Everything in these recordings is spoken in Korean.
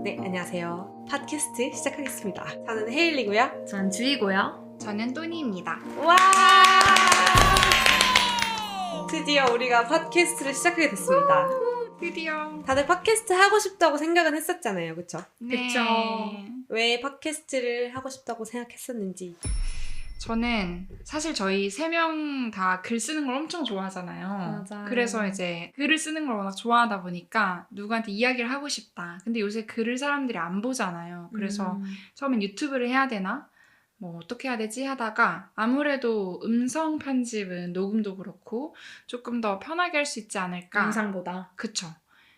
네, 안녕하세요. 팟캐스트 시작하겠습니다. 저는 헤일리고요. 전 주희고요. 저는 또니입니다. 와! 드디어 우리가 팟캐스트를 시작하게 됐습니다. 드디어. 다들 팟캐스트 하고 싶다고 생각은 했었잖아요, 그쵸? 네. 그쵸. 왜 팟캐스트를 하고 싶다고 생각했었는지. 저는 사실 저희 3명 다 글 쓰는 걸 엄청 좋아하잖아요. 맞아요. 그래서 이제 글을 쓰는 걸 워낙 좋아하다 보니까 누구한테 이야기를 하고 싶다. 근데 요새 글을 사람들이 안 보잖아요. 그래서 처음엔 유튜브를 해야 되나? 뭐 어떻게 해야 되지? 하다가 아무래도 음성 편집은 녹음도 그렇고 조금 더 편하게 할 수 있지 않을까. 영상보다. 그쵸.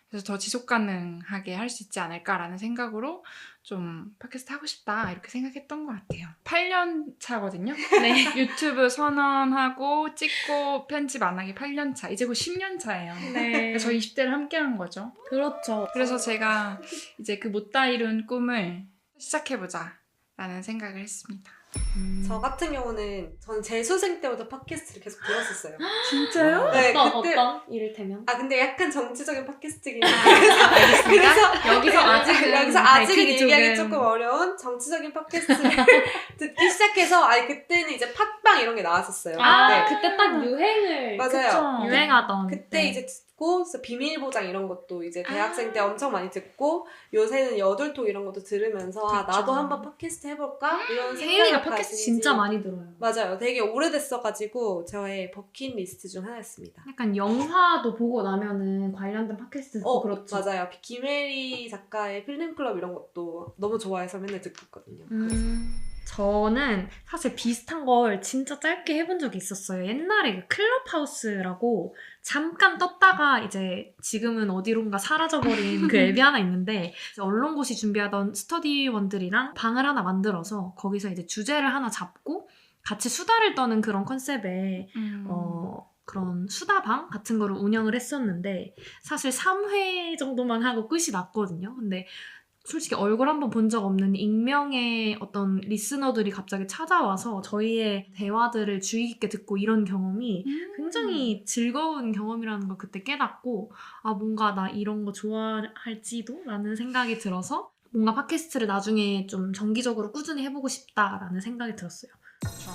그래서 더 지속 가능하게 할 수 있지 않을까라는 생각으로 좀 팟캐스트 하고 싶다 이렇게 생각했던 것 같아요. 8년 차거든요. 네. 유튜브 선언하고 찍고 편집 안 하기 8년 차. 이제 곧 10년 차예요. 네. 저희 20대를 함께 한 거죠. 그렇죠. 그래서 제가 이제 그 못다 이룬 꿈을 시작해보자 라는 생각을 했습니다. 저 같은 경우는 전 재수생 때부터 팟캐스트를 계속 들었었어요. 진짜요? 네, 어떤? 이를테면? 근데 약간 정치적인 팟캐스트긴 알겠습니다. 그래서 여기서 아직은 여기서 아직은 밝히기 얘기하기 조금- 조금 어려운 정치적인 팟캐스트를 듣기 시작해서 그때는 이제 팟빵 이런 게 나왔었어요. 네. 그때 딱 유행을 맞아요. 그쵸. 유행하던 그때 네. 이제 듣고 그래서 비밀보장 이런 것도 이제 대학생 때 엄청 많이 듣고 요새는 여둘톡 이런 것도 들으면서 아, 나도 한번 팟캐스트 해볼까? 이런 혜인이가 생각을 팟캐스트 가진지. 진짜 많이 들어요. 맞아요. 되게 오래됐어가지고 저의 버킷리스트 중 하나였습니다. 약간 영화도 보고 나면은 관련된 팟캐스트 듣고 그렇죠. 맞아요. 김혜리 작가의 필름클럽 이런 것도 너무 좋아해서 맨날 듣고 있거든요. 저는 사실 비슷한 걸 진짜 짧게 해본 적이 있었어요. 옛날에 그 클럽하우스라고 잠깐 떴다가 이제 지금은 어디론가 사라져버린 그 앱이 하나 있는데 이제 언론고시 준비하던 스터디원들이랑 방을 하나 만들어서 거기서 이제 주제를 하나 잡고 같이 수다를 떠는 그런 컨셉의 그런 수다방 같은 거를 운영을 했었는데 사실 3회 정도만 하고 끝이 났거든요. 근데 솔직히 얼굴 한번 본 적 없는 익명의 어떤 리스너들이 갑자기 찾아와서 저희의 대화들을 주의 깊게 듣고 이런 경험이 굉장히 즐거운 경험이라는 걸 그때 깨닫고 아 뭔가 나 이런 거 좋아할지도? 라는 생각이 들어서 뭔가 팟캐스트를 나중에 좀 정기적으로 꾸준히 해보고 싶다라는 생각이 들었어요. 그렇죠.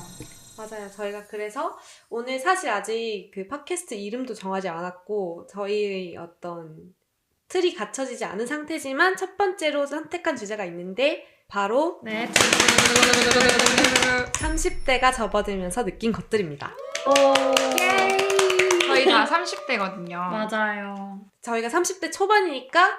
맞아요. 저희가 그래서 오늘 사실 아직 그 팟캐스트 이름도 정하지 않았고 저희의 어떤 틀이 갖춰지지 않은 상태지만 첫 번째로 선택한 주제가 있는데 바로 네. 30대가 접어들면서 느낀 것들입니다. 저희 다 30대거든요. 맞아요. 저희가 30대 초반이니까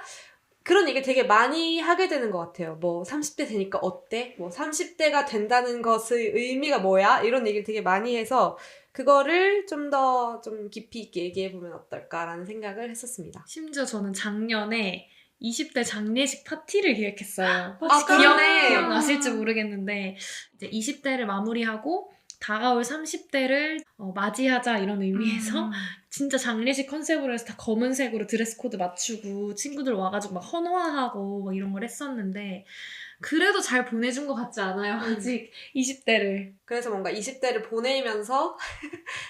그런 얘기 되게 많이 하게 되는 것 같아요. 뭐 30대 되니까 어때? 뭐 30대가 된다는 것의 의미가 뭐야? 이런 얘기를 되게 많이 해서 그거를 좀 더 좀 깊이 있게 얘기해보면 어떨까라는 생각을 했었습니다. 심지어 저는 작년에 20대 장례식 파티를 기획했어요. 아, 혹시 그러네. 기억나실지 모르겠는데 이제 20대를 마무리하고 다가올 30대를 맞이하자 이런 의미에서 진짜 장례식 컨셉으로 해서 다 검은색으로 드레스 코드 맞추고 친구들 와가지고 막 헌화하고 막 이런 걸 했었는데 그래도 잘 보내준 것 같지 않아요? 아직 20대를. 그래서 뭔가 20대를 보내면서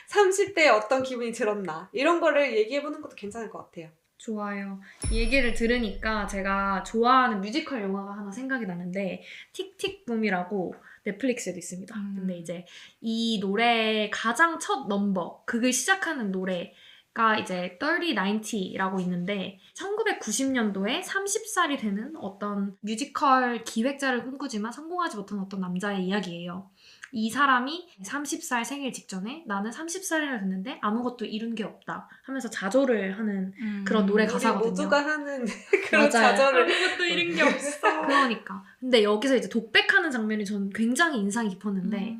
30대에 어떤 기분이 들었나 이런 거를 얘기해보는 것도 괜찮을 것 같아요. 좋아요. 이 얘기를 들으니까 제가 좋아하는 뮤지컬 영화가 하나 생각이 나는데 틱틱붐이라고 넷플릭스에도 있습니다. 근데 이제 이 노래의 가장 첫 넘버, 극을 시작하는 노래가 이제 3090라고 있는데 1990년도에 30살이 되는 어떤 뮤지컬 기획자를 꿈꾸지만 성공하지 못한 어떤 남자의 이야기예요. 이 사람이 30살 생일 직전에 나는 30살이나 됐는데 아무것도 이룬 게 없다 하면서 자조를 하는 그런 노래 우리 가사거든요. 모두가 하는 그런 맞아요. 좌절을 아무것도 이런 게 없어. 그러니까. 근데 여기서 이제 독백하는 장면이 전 굉장히 인상이 깊었는데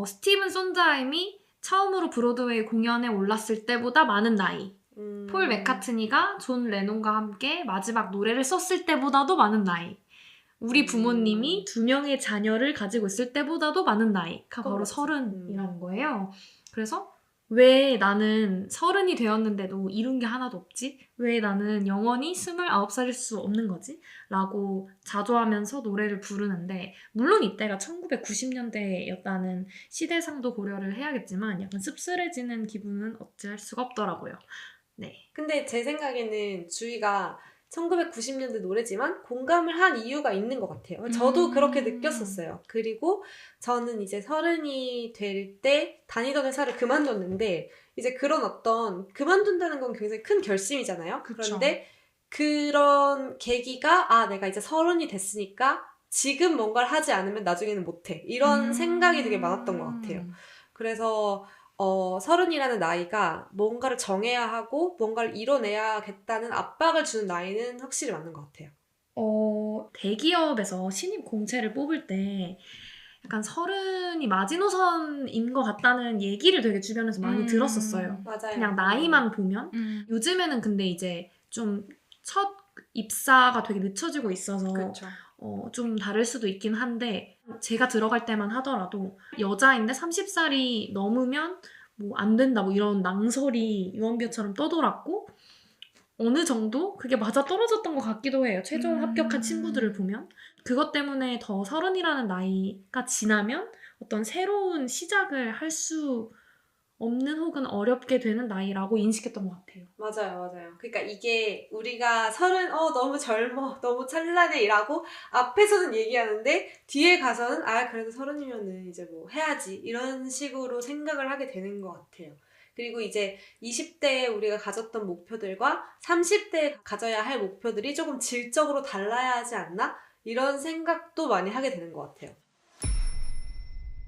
스티븐 손드하임이 처음으로 브로드웨이 공연에 올랐을 때보다 많은 나이, 폴 맥카트니가 존 레논과 함께 마지막 노래를 썼을 때보다도 많은 나이, 우리 부모님이 2명의 자녀를 가지고 있을 때보다도 많은 나이가 바로 맞지. 30이라는 거예요. 그래서 왜 나는 30이 되었는데도 이룬 게 하나도 없지? 왜 나는 영원히 29살일 수 없는 거지? 라고 자조하면서 노래를 부르는데 물론 이때가 1990년대였다는 시대상도 고려를 해야겠지만 약간 씁쓸해지는 기분은 어찌할 수가 없더라고요. 네. 근데 제 생각에는 주희가 1990년대 노래지만 공감을 한 이유가 있는 것 같아요. 저도 그렇게 느꼈었어요. 그리고 저는 이제 30이 될 때 다니던 회사를 그만뒀는데 이제 그런 어떤 그만둔다는 건 굉장히 큰 결심이잖아요. 그쵸. 그런데 그런 계기가 내가 이제 30이 됐으니까 지금 뭔가를 하지 않으면 나중에는 못해. 이런 생각이 되게 많았던 것 같아요. 그래서 30이라는 나이가 뭔가를 정해야 하고 뭔가를 이뤄내야겠다는 압박을 주는 나이는 확실히 맞는 것 같아요. 대기업에서 신입 공채를 뽑을 때 약간 30이 마지노선인 것 같다는 얘기를 되게 주변에서 많이 들었었어요. 맞아요. 그냥 나이만 보면. 요즘에는 근데 이제 좀 첫 입사가 되게 늦춰지고 있어서 그렇죠. 좀 다를 수도 있긴 한데 제가 들어갈 때만 하더라도 여자인데 30살이 넘으면 뭐 안 된다 뭐 이런 낭설이 유언비어처럼 떠돌았고 어느 정도 그게 맞아 떨어졌던 것 같기도 해요. 최종 합격한 친구들을 보면. 그것 때문에 더 30이라는 나이가 지나면 어떤 새로운 시작을 할 수 없는 혹은 어렵게 되는 나이라고 인식했던 것 같아요. 맞아요. 그러니까 이게 우리가 30, 너무 젊어, 너무 찬란해 이라고 앞에서는 얘기하는데 뒤에 가서는 그래도 30이면은 이제 뭐 해야지 이런 식으로 생각을 하게 되는 것 같아요. 그리고 이제 20대에 우리가 가졌던 목표들과 30대에 가져야 할 목표들이 조금 질적으로 달라야 하지 않나? 이런 생각도 많이 하게 되는 것 같아요.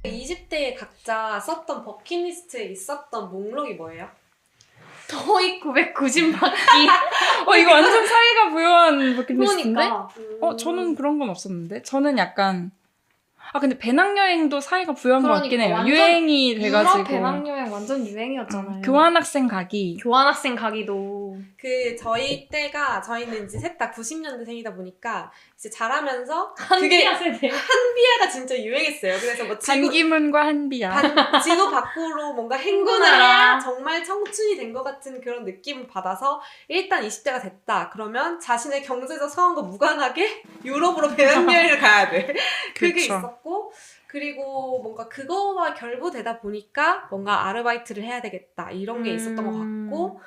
20대에 각자 썼던 버킷리스트에 있었던 목록이 뭐예요? 토익 990 받기. 이거 완전 사이가 부여한 버킷리스트인데? 그러니까. 저는 그런 건 없었는데. 저는 약간 근데 배낭여행도 사이가 부여한 것 같긴 해요. 완전 유행이 돼가지고. 유럽 배낭여행 완전 유행이었잖아요. 교환학생 가기. 교환학생 가기도. 저희는 이제 셋 다 90년대생이다 보니까 이제 자라면서 한비야 세대. 한비야가 진짜 유행했어요. 그래서 뭐 반기문과 한비야. 지구 밖으로 뭔가 행군을 해야 정말 청춘이 된 것 같은 그런 느낌을 받아서 일단 20대가 됐다. 그러면 자신의 경제적 상황과 무관하게 유럽으로 배낭여행을 가야 돼. 그게 그쵸. 있었고 그리고 뭔가 그거와 결부되다 보니까 뭔가 아르바이트를 해야 되겠다. 이런 게 있었던 것 같고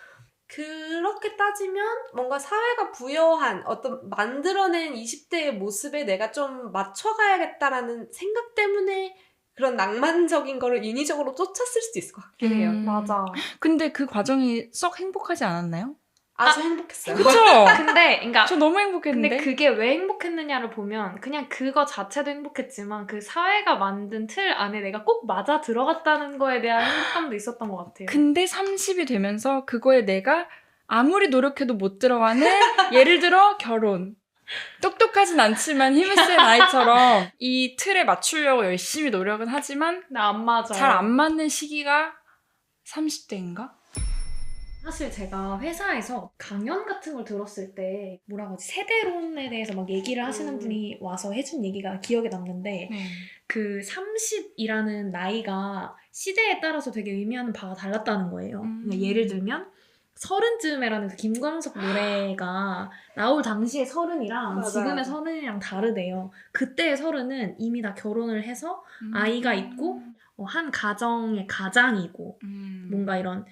그렇게 따지면 뭔가 사회가 부여한 어떤 만들어낸 20대의 모습에 내가 좀 맞춰가야겠다라는 생각 때문에 그런 낭만적인 거를 인위적으로 쫓았을 수도 있을 것 같긴 해요. 맞아. 근데 그 과정이 썩 행복하지 않았나요? 아주 행복했어요. 그쵸? 그러니까 저 너무 행복했는데? 근데 그게 왜 행복했느냐를 보면 그냥 그거 자체도 행복했지만 그 사회가 만든 틀 안에 내가 꼭 맞아 들어갔다는 거에 대한 행복감도 있었던 것 같아요. 근데 30이 되면서 그거에 내가 아무리 노력해도 못 들어가는 예를 들어 결혼. 똑똑하진 않지만 힘을 쓴 아이처럼 이 틀에 맞추려고 열심히 노력은 하지만 나 안 맞아요. 잘 안 맞는 시기가 30대인가? 사실 제가 회사에서 강연 같은 걸 들었을 때 뭐라고 하지? 세대론에 대해서 막 얘기를 하시는 분이 와서 해준 얘기가 기억에 남는데 그 30이라는 나이가 시대에 따라서 되게 의미하는 바가 달랐다는 거예요. 그러니까 예를 들면 30쯤에라는 그 김광석 노래가 나올 당시의 30이랑 맞아요. 지금의 30이랑 다르대요. 그때의 30은 이미 다 결혼을 해서 아이가 있고 한 가정의 가장이고 뭔가 이런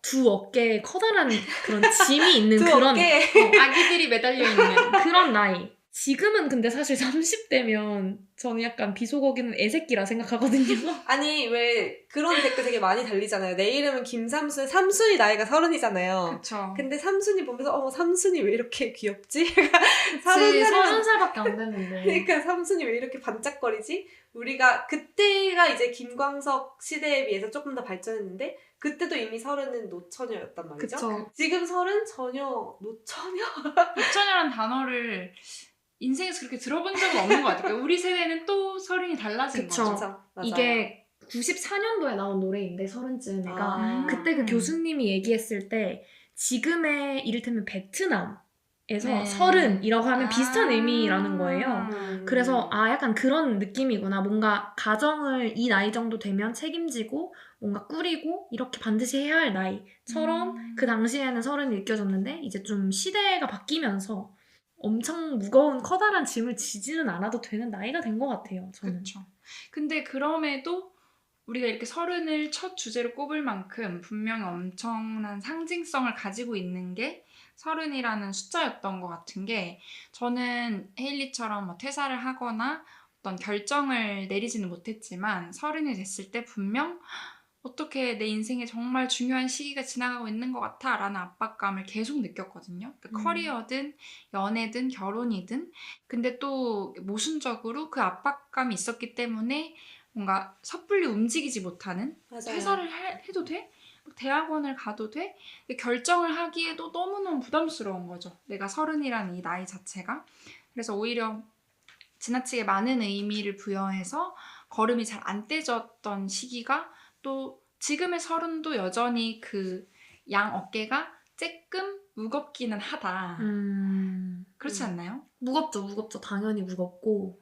두 어깨에 커다란 그런 짐이 있는 두 그런 어깨. 아기들이 매달려 있는 그런 나이. 지금은 근데 사실 30대면 저는 약간 비속어기는 애새끼라 생각하거든요. 아니 왜 그런 댓글 되게 많이 달리잖아요. 내 이름은 김삼순, 삼순이 나이가 30이잖아요. 그쵸. 근데 삼순이 보면서 삼순이 왜 이렇게 귀엽지? 30살밖에 안 됐는데. 그러니까 삼순이 왜 이렇게 반짝거리지? 우리가 그때가 이제 김광석 시대에 비해서 조금 더 발전했는데 그때도 이미 30은 노처녀였단 말이죠. 그쵸. 지금 30 전혀 노처녀? 노처녀란 단어를 인생에서 그렇게 들어본 적은 없는 것 같아요. 그러니까 우리 세대는 또 서른이 달라진 그쵸. 거죠. 그쵸, 맞아요. 이게 94년도에 나온 노래인데 30쯤 애가 그때 그 음. 교수님이 얘기했을 때 지금의 이를테면 베트남에서 네. 30이라고 하면 비슷한 의미라는 거예요. 음. 그래서 약간 그런 느낌이구나. 뭔가 가정을 이 나이 정도 되면 책임지고 뭔가 꾸리고 이렇게 반드시 해야 할 나이처럼 그 당시에는 30이 느껴졌는데 이제 좀 시대가 바뀌면서 엄청 무거운 커다란 짐을 지지는 않아도 되는 나이가 된 것 같아요. 저는. 그렇죠. 근데 그럼에도 우리가 이렇게 서른을 첫 주제로 꼽을 만큼 분명히 엄청난 상징성을 가지고 있는 게 서른이라는 숫자였던 것 같은 게 저는 헤일리처럼 뭐 퇴사를 하거나 어떤 결정을 내리지는 못했지만 서른이 됐을 때 분명 어떻게 내 인생에 정말 중요한 시기가 지나가고 있는 것 같아 라는 압박감을 계속 느꼈거든요. 커리어든 연애든 결혼이든. 근데 또 모순적으로 그 압박감이 있었기 때문에 뭔가 섣불리 움직이지 못하는 맞아요. 퇴사를 해도 돼? 대학원을 가도 돼? 근데 결정을 하기에도 너무너무 부담스러운 거죠. 내가 서른이라는 이 나이 자체가. 그래서 오히려 지나치게 많은 의미를 부여해서 걸음이 잘 안 떼졌던 시기가 또 지금의 서른도 여전히 그 양 어깨가 쬐끔 무겁기는 하다. 그렇지 않나요? 무겁죠. 당연히 무겁고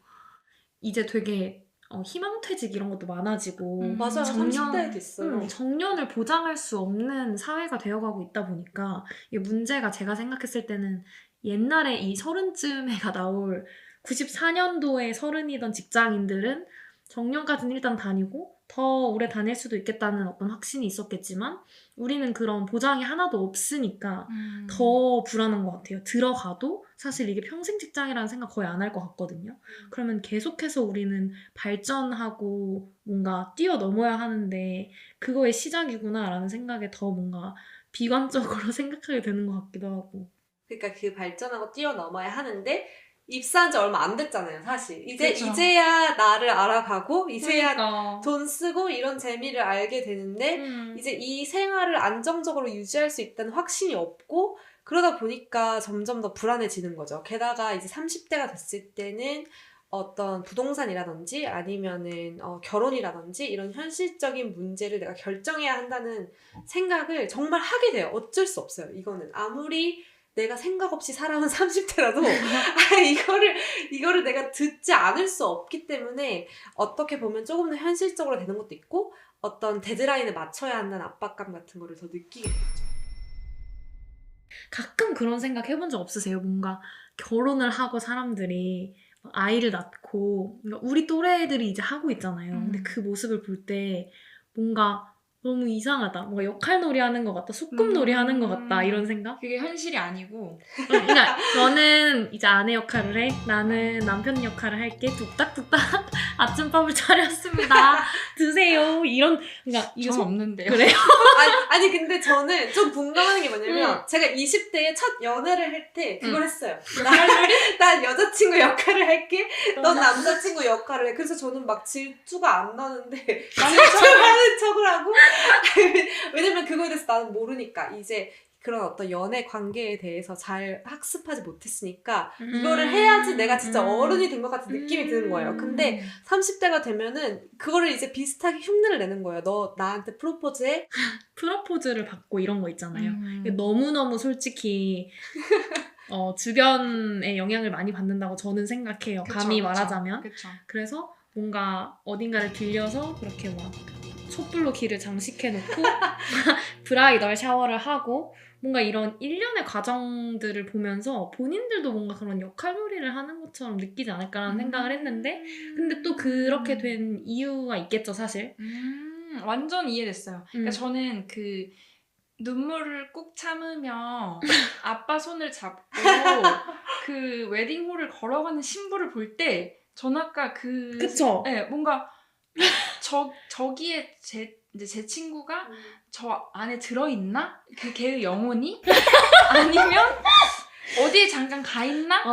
이제 되게 희망퇴직 이런 것도 많아지고 맞아요. 정년- 30대에 됐어요. 정년을 보장할 수 없는 사회가 되어가고 있다 보니까 이게 문제가 제가 생각했을 때는 옛날에 이 서른쯤에가 나올 94년도에 서른이던 직장인들은 정년까지는 일단 다니고 더 오래 다닐 수도 있겠다는 어떤 확신이 있었겠지만 우리는 그런 보장이 하나도 없으니까 더 불안한 것 같아요. 들어가도 사실 이게 평생 직장이라는 생각 거의 안 할 것 같거든요. 그러면 계속해서 우리는 발전하고 뭔가 뛰어넘어야 하는데 그거의 시작이구나라는 생각에 더 뭔가 비관적으로 생각하게 되는 것 같기도 하고. 그러니까 그 발전하고 뛰어넘어야 하는데 입사한 지 얼마 안 됐잖아요, 사실. 그쵸. 이제야 나를 알아가고 이제야 그러니까. 돈 쓰고 이런 재미를 알게 되는데 이제 이 생활을 안정적으로 유지할 수 있다는 확신이 없고 그러다 보니까 점점 더 불안해지는 거죠. 게다가 이제 30대가 됐을 때는 어떤 부동산이라든지 아니면은 결혼이라든지 이런 현실적인 문제를 내가 결정해야 한다는 생각을 정말 하게 돼요. 어쩔 수 없어요. 이거는 아무리 내가 생각 없이 살아온 30대라도 이거를 내가 듣지 않을 수 없기 때문에 어떻게 보면 조금 더 현실적으로 되는 것도 있고 어떤 데드라인에 맞춰야 한다는 압박감 같은 거를 더 느끼게 되죠. 가끔 그런 생각 해본 적 없으세요? 뭔가 결혼을 하고 사람들이 아이를 낳고 그러니까 우리 또래 애들이 이제 하고 있잖아요. 근데 그 모습을 볼 때 뭔가 너무 이상하다. 뭔가 역할놀이 하는 것 같다. 소꿉놀이 하는 것 같다. 이런 생각? 그게 현실이 아니고 그러니까 너는 이제 아내 역할을 해. 나는 남편 역할을 할게. 뚝딱뚝딱 아침밥을 차렸습니다. 드세요. 이런 그러니까 이게 전 없는데요. 그래요? 아니 근데 저는 좀 공감하는 게 뭐냐면 제가 20대에 첫 연애를 할 때 그걸 했어요. 난 여자친구 역할을 할게. 넌 남자친구 역할을 해. 그래서 저는 막 질투가 안 나는데 하는 척을 하고 왜냐면 그거에 대해서 나는 모르니까 이제 그런 어떤 연애 관계에 대해서 잘 학습하지 못했으니까 이거를 해야지 내가 진짜 어른이 된 것 같은 느낌이 드는 거예요. 근데 30대가 되면은 그거를 이제 비슷하게 흉내를 내는 거예요. 너 나한테 프로포즈해? 프로포즈를 받고 이런 거 있잖아요. 이게 너무너무 솔직히 주변에 영향을 많이 받는다고 저는 생각해요. 감히 말하자면. 그쵸. 그래서 뭔가 어딘가를 빌려서 그렇게 막 촛불로 길을 장식해놓고 브라이덜 샤워를 하고 뭔가 이런 일련의 과정들을 보면서 본인들도 뭔가 그런 역할놀이를 하는 것처럼 느끼지 않을까라는 생각을 했는데 근데 또 그렇게 된 이유가 있겠죠, 사실. 완전 이해됐어요. 그러니까 저는 그 눈물을 꾹 참으며 아빠 손을 잡고 그 웨딩홀을 걸어가는 신부를 볼 때 전 아까 그쵸? 네, 뭔가 저기에 이제 제 친구가 저 안에 들어있나? 그 걔의 영혼이? 아니면 어디에 잠깐 가 있나?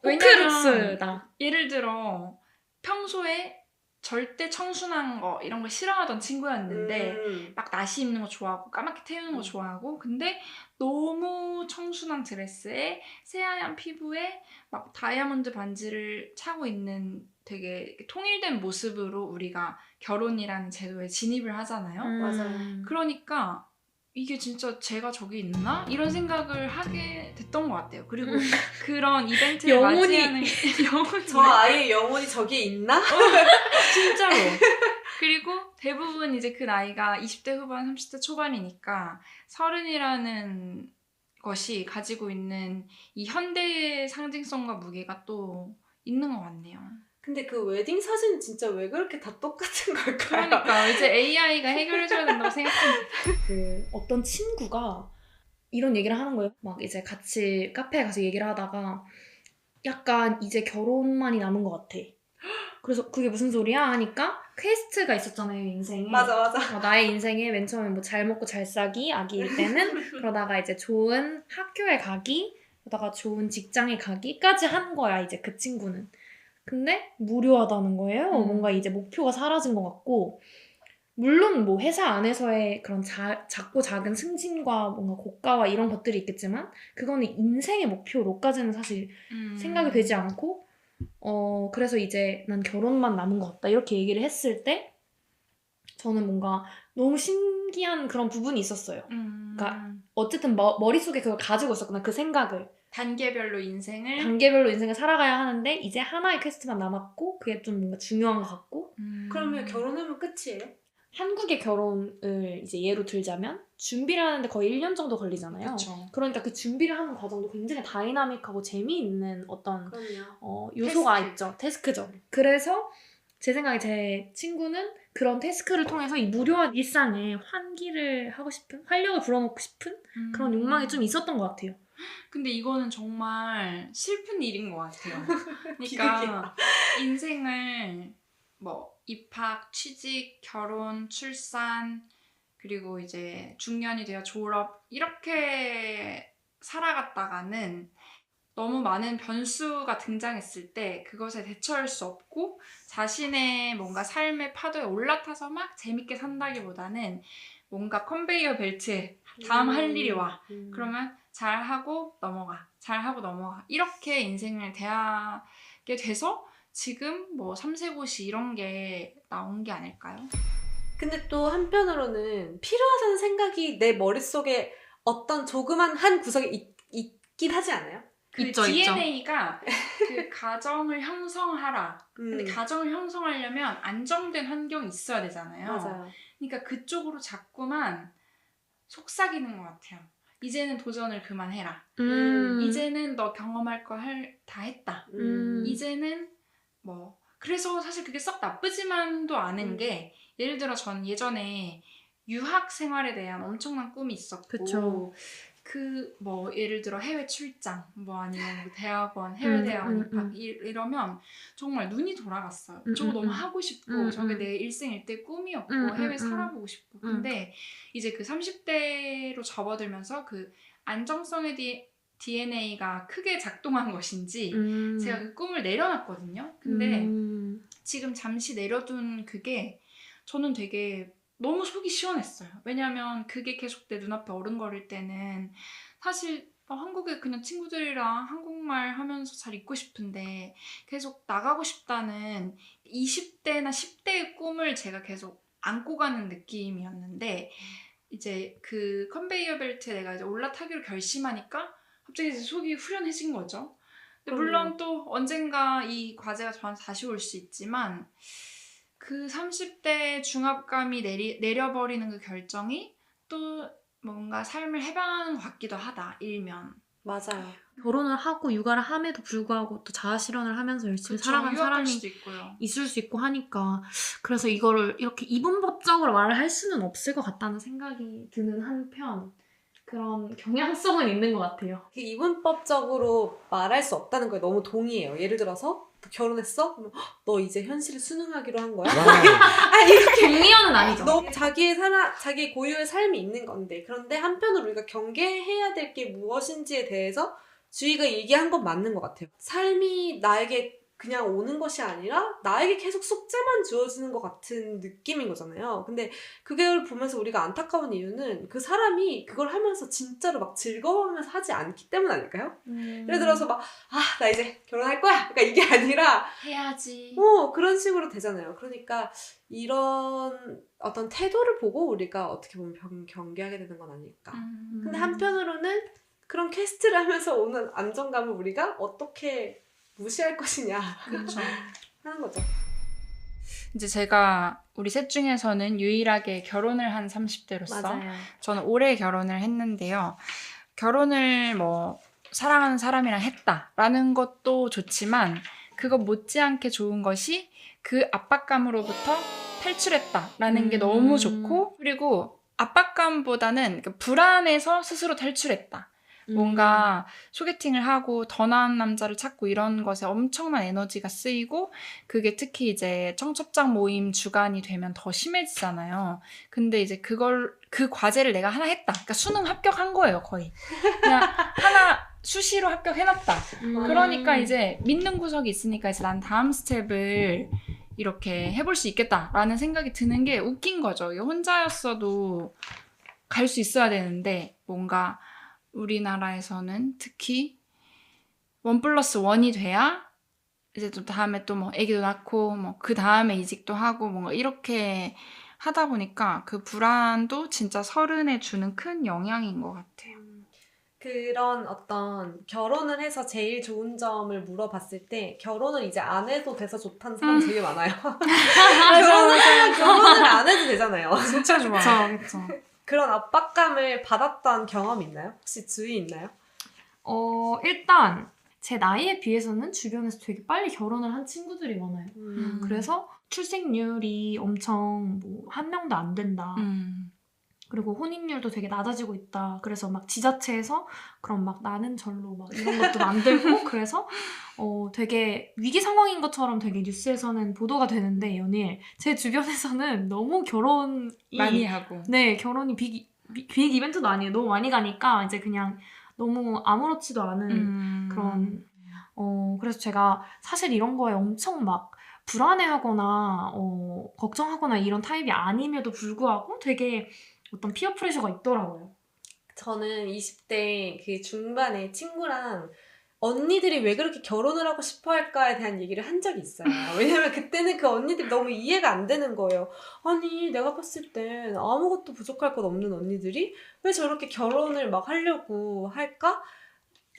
호크룩스다. 예를 들어 평소에 절대 청순한 거 이런 거 싫어하던 친구였는데 막 나시 입는 거 좋아하고 까맣게 태우는 거 좋아하고 근데 너무 청순한 드레스에 새하얀 피부에 막 다이아몬드 반지를 차고 있는 되게 통일된 모습으로 우리가 결혼이라는 제도에 진입을 하잖아요. 맞아요. 그러니까 이게 진짜 제가 저기 있나? 이런 생각을 하게 됐던 것 같아요. 그리고 그런 이벤트를 영혼이. 맞이하는 영혼이 저 아이의 영혼이 저기에 있나? 진짜로. 그리고 대부분 이제 그 나이가 20대 후반, 30대 초반이니까 서른이라는 것이 가지고 있는 이 현대의 상징성과 무게가 또 있는 것 같네요. 근데 그 웨딩 사진은 진짜 왜 그렇게 다 똑같은 걸까요? 그러니까 이제 AI가 해결해줘야 된다고 생각합니다. 그 어떤 친구가 이런 얘기를 하는 거예요. 막 이제 같이 카페에 가서 얘기를 하다가 약간 이제 결혼만이 남은 것 같아. 그래서 그게 무슨 소리야? 하니까 퀘스트가 있었잖아요, 인생에. 맞아. 나의 인생에 맨 처음에 뭐 잘 먹고 잘 싸기, 아기일 때는 그러다가 이제 좋은 학교에 가기, 그러다가 좋은 직장에 가기까지 한 거야, 이제 그 친구는. 근데 무료하다는 거예요. 뭔가 이제 목표가 사라진 것 같고, 물론 뭐 회사 안에서의 그런 작고 작은 승진과 뭔가 고가와 이런 것들이 있겠지만 그거는 인생의 목표로까지는 사실 생각이 되지 않고 그래서 이제 난 결혼만 남은 것 같다 이렇게 얘기를 했을 때 저는 뭔가 너무 신기한 그런 부분이 있었어요. 그러니까 어쨌든 머릿속에 그걸 가지고 있었구나, 그 생각을. 단계별로 인생을 단계별로 인생을 살아가야 하는데 이제 하나의 퀘스트만 남았고 그게 좀 뭔가 중요한 것 같고. 그러면 결혼하면 끝이에요? 한국의 결혼을 이제 예로 들자면 준비를 하는데 거의 1년 정도 걸리잖아요. 그쵸. 그러니까 그 준비를 하는 과정도 굉장히 다이나믹하고 재미있는 어떤 요소가 테스크. 있죠. 테스크죠. 그래서 제 생각에 제 친구는 그런 테스크를 통해서 이 무료한 일상에 환기를 하고 싶은, 활력을 불어넣고 싶은 그런 욕망이 좀 있었던 것 같아요. 근데 이거는 정말 슬픈 일인 것 같아요. 그러니까 인생을 뭐 입학, 취직, 결혼, 출산, 그리고 이제 중년이 되어 졸업 이렇게 살아갔다가는 너무 많은 변수가 등장했을 때 그것에 대처할 수 없고 자신의 뭔가 삶의 파도에 올라타서 막 재밌게 산다기보다는 뭔가 컨베이어 벨트에 다음 할 일이 와. 그러면 잘하고 넘어가. 이렇게 인생을 대하게 돼서 지금 뭐 삼세고시 이런 게 나온 게 아닐까요? 근데 또 한편으로는 필요하다는 생각이 내 머릿속에 어떤 조그만 한 구석에 있긴 하지 않아요? 그 있죠. DNA가 그 가정을 형성하라. 근데 음. 가정을 형성하려면 안정된 환경이 있어야 되잖아요. 맞아요. 그러니까 그쪽으로 자꾸만 속삭이는 것 같아요. 이제는 도전을 그만해라. 이제는 너 경험할 거 다 했다. 이제는 뭐 그래서 사실 그게 썩 나쁘지만도 않은 게 예를 들어 전 예전에 유학 생활에 대한 엄청난 꿈이 있었고 그쵸. 그 뭐 예를 들어 해외 출장 뭐 아니면 뭐 대학원 해외 대학원 입학 이러면 정말 눈이 돌아갔어요. 저거 너무 하고 싶고 저게 내 일생일대 꿈이었고 해외 살아보고 싶고 근데 이제 그 30대로 접어들면서 그 안정성의 DNA가 크게 작동한 것인지 제가 그 꿈을 내려놨거든요. 근데 지금 잠시 내려둔 그게 저는 되게 너무 속이 시원했어요. 왜냐면 그게 계속 내 눈앞에 어른거릴 때는 사실 한국에 그냥 친구들이랑 한국말 하면서 잘 있고 싶은데 계속 나가고 싶다는 20대나 10대의 꿈을 제가 계속 안고 가는 느낌이었는데 이제 그 컨베이어 벨트에 내가 이제 올라타기로 결심하니까 갑자기 이제 속이 후련해진 거죠. 근데 물론 또 언젠가 이 과제가 저한테 다시 올 수 있지만 그 30대 중압감이 내려버리는 그 결정이 또 뭔가 삶을 해방하는 것 같기도 하다, 일면. 맞아요. 결혼을 하고 육아를 함에도 불구하고 또 자아실현을 하면서 열심히 살아간 유학할 사람이 수도 있고요. 있을 수 있고 하니까 그래서 이거를 이렇게 이분법적으로 말을 할 수는 없을 것 같다는 생각이 드는 한편 그런 경향성은 있는 것 같아요. 그 이분법적으로 말할 수 없다는 거에 너무 동의해요. 예를 들어서 결혼했어? 그러면 너 이제 현실을 수능하기로 한 거야? 아니 이렇게 격리어는 아니죠. 너무 자기의 고유의 삶이 있는 건데 그런데 한편으로 우리가 경계해야 될 게 무엇인지에 대해서 주희가 얘기한 건 맞는 것 같아요. 삶이 나에게 그냥 오는 것이 아니라 나에게 계속 숙제만 주어지는 것 같은 느낌인 거잖아요. 근데 그걸 보면서 우리가 안타까운 이유는 그 사람이 그걸 하면서 진짜로 막 즐거워하면서 하지 않기 때문 아닐까요? 예를 들어서 막 나 이제 결혼할 거야! 그러니까 이게 아니라 해야지. 그런 식으로 되잖아요. 그러니까 이런 어떤 태도를 보고 우리가 어떻게 보면 경계하게 되는 건 아닐까. 근데 한편으로는 그런 퀘스트를 하면서 오는 안정감을 우리가 어떻게 무시할 것이냐 그렇죠. 하는 거죠. 이제 제가 우리 셋 중에서는 유일하게 결혼을 한 30대로서 맞아요. 저는 올해 결혼을 했는데요. 결혼을 뭐 사랑하는 사람이랑 했다라는 것도 좋지만 그것 못지않게 좋은 것이 그 압박감으로부터 탈출했다라는 게 너무 좋고 그리고 압박감보다는 그 불안에서 스스로 탈출했다. 뭔가 소개팅을 하고 더 나은 남자를 찾고 이런 것에 엄청난 에너지가 쓰이고 그게 특히 이제 청첩장 모임 주간이 되면 더 심해지잖아요. 근데 이제 그 과제를 내가 하나 했다. 그러니까 수능 합격한 거예요, 거의. 그냥 하나 수시로 합격해놨다. 그러니까 이제 믿는 구석이 있으니까 이제 난 다음 스텝을 이렇게 해볼 수 있겠다라는 생각이 드는 게 웃긴 거죠. 혼자였어도 갈 수 있어야 되는데 뭔가 우리나라에서는 특히 1+1이 돼야 이제 또 다음에 또 뭐 아기도 낳고 뭐 그 다음에 이직도 하고 뭔가 이렇게 하다 보니까 그 불안도 진짜 30에 주는 큰 영향인 것 같아요. 그런 어떤 결혼을 해서 제일 좋은 점을 물어봤을 때 결혼을 이제 안 해도 돼서 좋다는 사람이 되게 많아요. 저는 결혼을 안 해도 되잖아요. 진짜 좋아. 그쵸. 그런 압박감을 받았던 경험 있나요? 혹시 주위 있나요? 일단 제 나이에 비해서는 주변에서 되게 빨리 결혼을 한 친구들이 많아요. 그래서 출생률이 엄청 뭐 한 명도 안 된다. 그리고 혼인율도 되게 낮아지고 있다. 그래서 막 지자체에서 그럼 막 나는 절로 막 이런 것도 만들고 그래서 되게 위기 상황인 것처럼 되게 뉴스에서는 보도가 되는데 연일 제 주변에서는 너무 결혼이 많이 하고. 네, 결혼이 빅 이벤트도 아니에요. 너무 많이 가니까 이제 그냥 너무 아무렇지도 않은 그런 그래서 제가 사실 이런 거에 엄청 막 불안해하거나 걱정하거나 이런 타입이 아님에도 불구하고 되게 어떤 피어 프레셔가 있더라고요. 저는 20대 그 중반에 친구랑 언니들이 왜 그렇게 결혼을 하고 싶어 할까에 대한 얘기를 한 적이 있어요. 왜냐면 그때는 그 언니들이 너무 이해가 안 되는 거예요. 아니, 내가 봤을 땐 아무것도 부족할 것 없는 언니들이 왜 저렇게 결혼을 막 하려고 할까?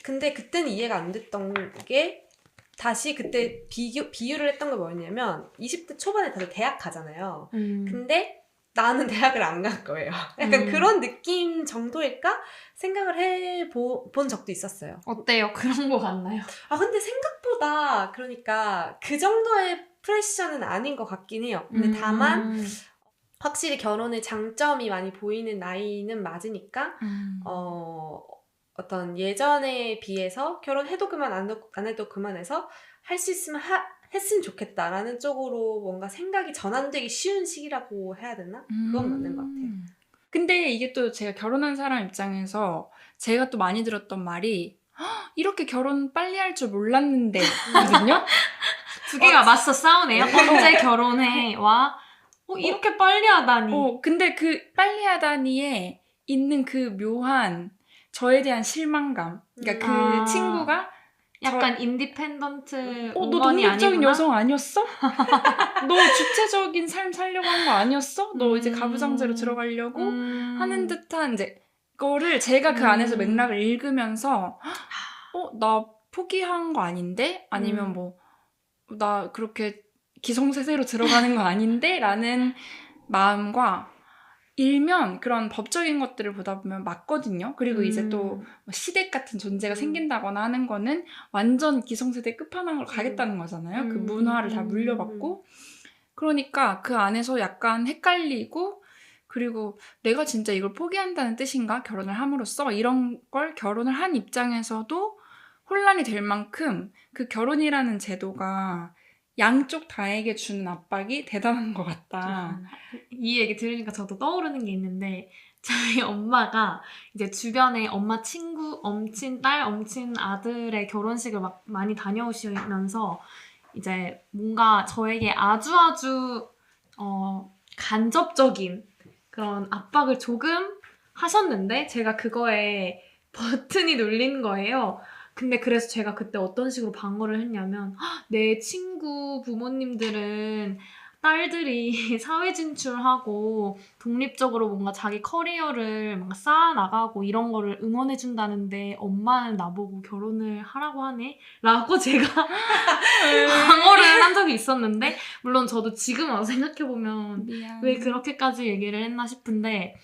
근데 그때는 이해가 안 됐던 게 다시 그때 비유를 했던 게 뭐였냐면 20대 초반에 다들 대학 가잖아요. 근데 나는 대학을 안 간 거예요. 약간 그런 느낌 정도일까? 생각을 해본 적도 있었어요. 어때요? 그런 거 같나요? 근데 생각보다 그러니까 그 정도의 프레셔는 아닌 것 같긴 해요. 근데 다만 확실히 결혼의 장점이 많이 보이는 나이는 맞으니까 어떤 예전에 비해서 결혼해도 그만 안 해도 그만해서 할 수 있으면 했으면 좋겠다라는 쪽으로 뭔가 생각이 전환되기 쉬운 시기라고 해야 되나? 그건 맞는 것 같아요. 근데 이게 또 제가 결혼한 사람 입장에서 제가 또 많이 들었던 말이 이렇게 결혼 빨리 할 줄 몰랐는데 거든요. 두 개가 맞서 싸우네요. 언제 결혼해? 와 이렇게 빨리 하다니. 근데 그 빨리 하다니에 있는 그 묘한 저에 대한 실망감. 그러니까 그 친구가 약간 인디펜던트 너 우먼이 독립적인 아니구나? 여성 아니었어? 너 주체적인 삶 살려고 한 거 아니었어? 너 이제 가부장제로 들어가려고 하는 듯한 이제 거를 제가 그 안에서 맥락을 읽으면서 나 포기한 거 아닌데? 아니면 뭐 나 그렇게 기성세대로 들어가는 거 아닌데? 라는 마음과 일면 그런 법적인 것들을 보다 보면 맞거든요. 그리고 이제 또 시댁 같은 존재가 생긴다거나 하는 거는 완전 기성세대 끝판왕으로 가겠다는 거잖아요. 그 문화를 다 물려받고. 그러니까 그 안에서 약간 헷갈리고 그리고 내가 진짜 이걸 포기한다는 뜻인가? 결혼을 함으로써 이런 걸 결혼을 한 입장에서도 혼란이 될 만큼 그 결혼이라는 제도가 양쪽 다에게 주는 압박이 대단한 것 같다. 이 얘기 들으니까 저도 떠오르는 게 있는데 저희 엄마가 이제 주변에 엄마 친구, 엄친 딸, 엄친 아들의 결혼식을 막 많이 다녀오시면서 이제 뭔가 저에게 아주 간접적인 그런 압박을 조금 하셨는데 제가 그거에 버튼이 눌린 거예요. 근데 그래서 제가 그때 어떤 식으로 방어를 했냐면 내 친구 부모님들은 딸들이 사회 진출하고 독립적으로 뭔가 자기 커리어를 뭔가 쌓아나가고 이런 거를 응원해준다는데 엄마는 나보고 결혼을 하라고 하네? 라고 제가 방어를 한 적이 있었는데 물론 저도 지금 와서 생각해보면 왜 그렇게까지 얘기를 했나 싶은데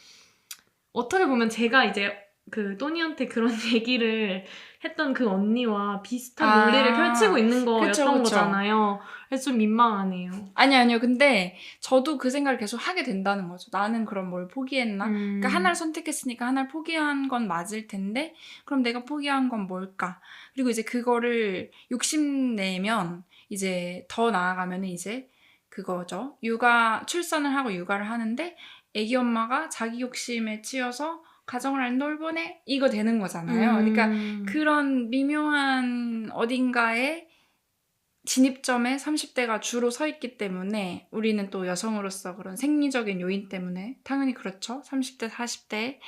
어떻게 보면 제가 이제 그 또니한테 그런 얘기를 했던 그 언니와 비슷한 논리를 펼치고 있는 거였던 그쵸. 거잖아요. 그래서 좀 민망하네요. 아니요. 근데 저도 그 생각을 계속 하게 된다는 거죠. 나는 그럼 뭘 포기했나? 그러니까 하나를 선택했으니까 하나를 포기한 건 맞을 텐데 그럼 내가 포기한 건 뭘까? 그리고 이제 그거를 욕심내면 이제 더 나아가면 이제 그거죠. 출산을 하고 육아를 하는데 애기 엄마가 자기 욕심에 치여서 가정을 안 돌보네? 이거 되는 거잖아요. 그러니까 그런 미묘한 어딘가에 진입점에 30대가 주로 서 있기 때문에 우리는 또 여성으로서 그런 생리적인 요인 때문에 당연히 그렇죠. 30대, 40대에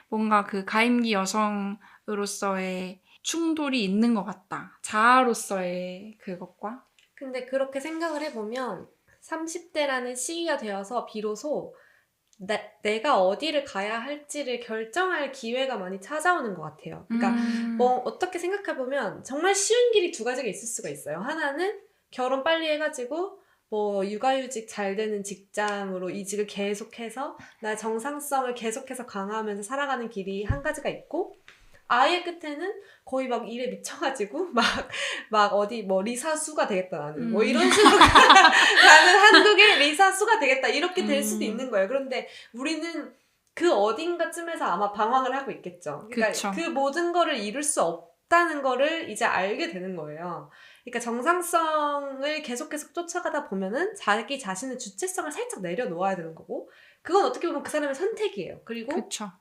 뭔가 그 가임기 여성으로서의 충돌이 있는 것 같다. 자아로서의 그것과. 근데 그렇게 생각을 해보면 30대라는 시기가 되어서 비로소 내가 어디를 가야 할지를 결정할 기회가 많이 찾아오는 것 같아요. 그러니까 뭐 어떻게 생각해보면 정말 쉬운 길이 두 가지가 있을 수가 있어요. 하나는 결혼 빨리 해가지고 뭐 육아휴직 잘 되는 직장으로 이직을 계속해서 나의 정상성을 계속해서 강화하면서 살아가는 길이 한 가지가 있고, 아예 끝에는 거의 막 일에 미쳐가지고 막 어디 뭐 리사수가 되겠다 나는 뭐 이런 식으로 나는 한국의 리사수가 되겠다 이렇게 될 수도 있는 거예요. 그런데 우리는 그 어딘가쯤에서 아마 방황을 하고 있겠죠. 그러니까 그쵸. 그 모든 거를 이룰 수 없다는 거를 이제 알게 되는 거예요. 그러니까 정상성을 계속 쫓아가다 보면은 자기 자신의 주체성을 살짝 내려놓아야 되는 거고, 그건 어떻게 보면 그 사람의 선택이에요. 그리고 그쵸.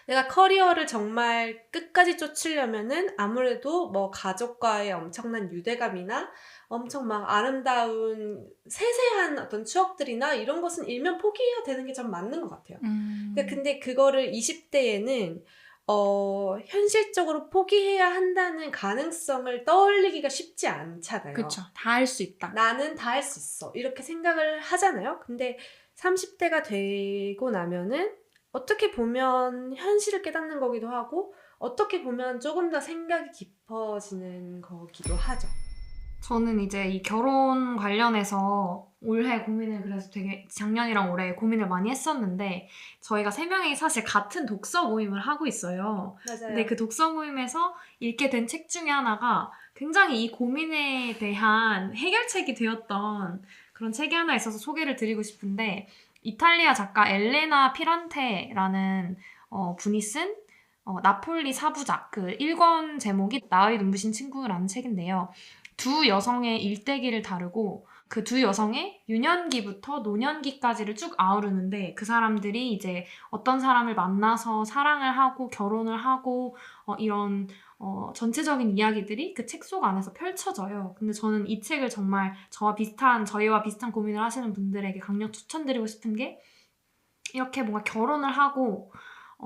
내가 커리어를 정말 끝까지 쫓으려면은 아무래도 뭐 가족과의 엄청난 유대감이나 엄청 막 아름다운 세세한 어떤 추억들이나 이런 것은 일면 포기해야 되는 게 좀 맞는 것 같아요. 그러니까 근데 그거를 20대에는 현실적으로 포기해야 한다는 가능성을 떠올리기가 쉽지 않잖아요. 그쵸. 다 할 수 있다. 나는 다 할 수 있어. 이렇게 생각을 하잖아요. 근데 30대가 되고 나면은 어떻게 보면 현실을 깨닫는 거기도 하고, 어떻게 보면 조금 더 생각이 깊어지는 거기도 하죠. 저는 이제 이 결혼 관련해서 올해 고민을 그래서 되게 작년이랑 올해 고민을 많이 했었는데, 저희가 3명이 사실 같은 독서 모임을 하고 있어요. 맞아요. 근데 그 독서 모임에서 읽게 된 책 중에 하나가 굉장히 이 고민에 대한 해결책이 되었던 그런 책이 하나 있어서 소개를 드리고 싶은데, 이탈리아 작가 엘레나 피란테라는 분이 쓴 나폴리 사부작, 그 1권 제목이 나의 눈부신 친구라는 책인데요. 두 여성의 일대기를 다루고 그 두 여성의 유년기부터 노년기까지를 쭉 아우르는데, 그 사람들이 이제 어떤 사람을 만나서 사랑을 하고 결혼을 하고 이런 전체적인 이야기들이 그 책 속 안에서 펼쳐져요. 근데 저는 이 책을 정말 저희와 비슷한 고민을 하시는 분들에게 강력 추천드리고 싶은 게, 이렇게 뭔가 결혼을 하고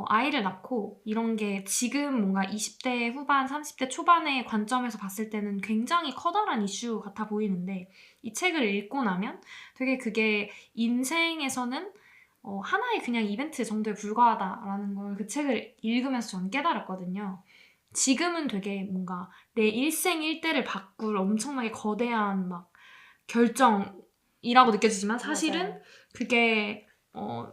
아이를 낳고 이런 게 지금 뭔가 20대 후반, 30대 초반의 관점에서 봤을 때는 굉장히 커다란 이슈 같아 보이는데, 이 책을 읽고 나면 되게 그게 인생에서는 하나의 그냥 이벤트 정도에 불과하다라는 걸 그 책을 읽으면서 저는 깨달았거든요. 지금은 되게 뭔가 내 일생일대를 바꿀 엄청나게 거대한 막 결정이라고 느껴지지만, 사실은 맞아요. 그게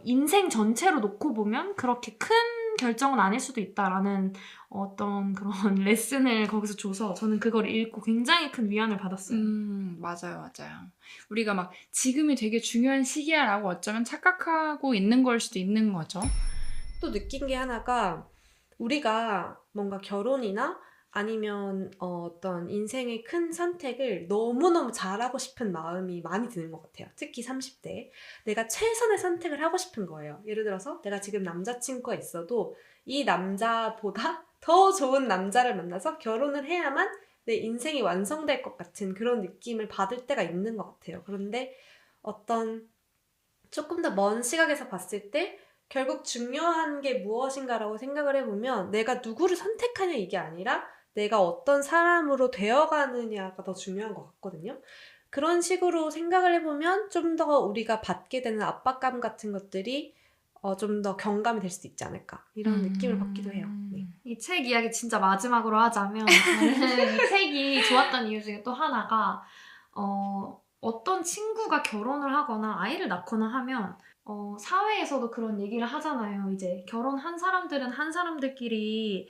인생 전체로 놓고 보면 그렇게 큰 결정은 아닐 수도 있다라는 어떤 그런 레슨을 거기서 줘서 저는 그걸 읽고 굉장히 큰 위안을 받았어요. 맞아요. 우리가 막 지금이 되게 중요한 시기야라고 어쩌면 착각하고 있는 걸 수도 있는 거죠. 또 느낀 게 하나가, 우리가 뭔가 결혼이나 아니면 어떤 인생의 큰 선택을 너무너무 잘하고 싶은 마음이 많이 드는 것 같아요. 특히 30대에. 내가 최선의 선택을 하고 싶은 거예요. 예를 들어서 내가 지금 남자친구가 있어도 이 남자보다 더 좋은 남자를 만나서 결혼을 해야만 내 인생이 완성될 것 같은 그런 느낌을 받을 때가 있는 것 같아요. 그런데 어떤 조금 더 먼 시각에서 봤을 때 결국 중요한 게 무엇인가라고 생각을 해보면, 내가 누구를 선택하냐 이게 아니라 내가 어떤 사람으로 되어가느냐가 더 중요한 것 같거든요. 그런 식으로 생각을 해보면 좀 더 우리가 받게 되는 압박감 같은 것들이 좀 더 경감이 될 수도 있지 않을까, 이런 느낌을 받기도 해요. 네. 이 책 이야기 진짜 마지막으로 하자면, 저는 이 책이 좋았던 이유 중에 또 하나가 어떤 친구가 결혼을 하거나 아이를 낳거나 하면 사회에서도 그런 얘기를 하잖아요. 이제 결혼한 사람들은 한 사람들끼리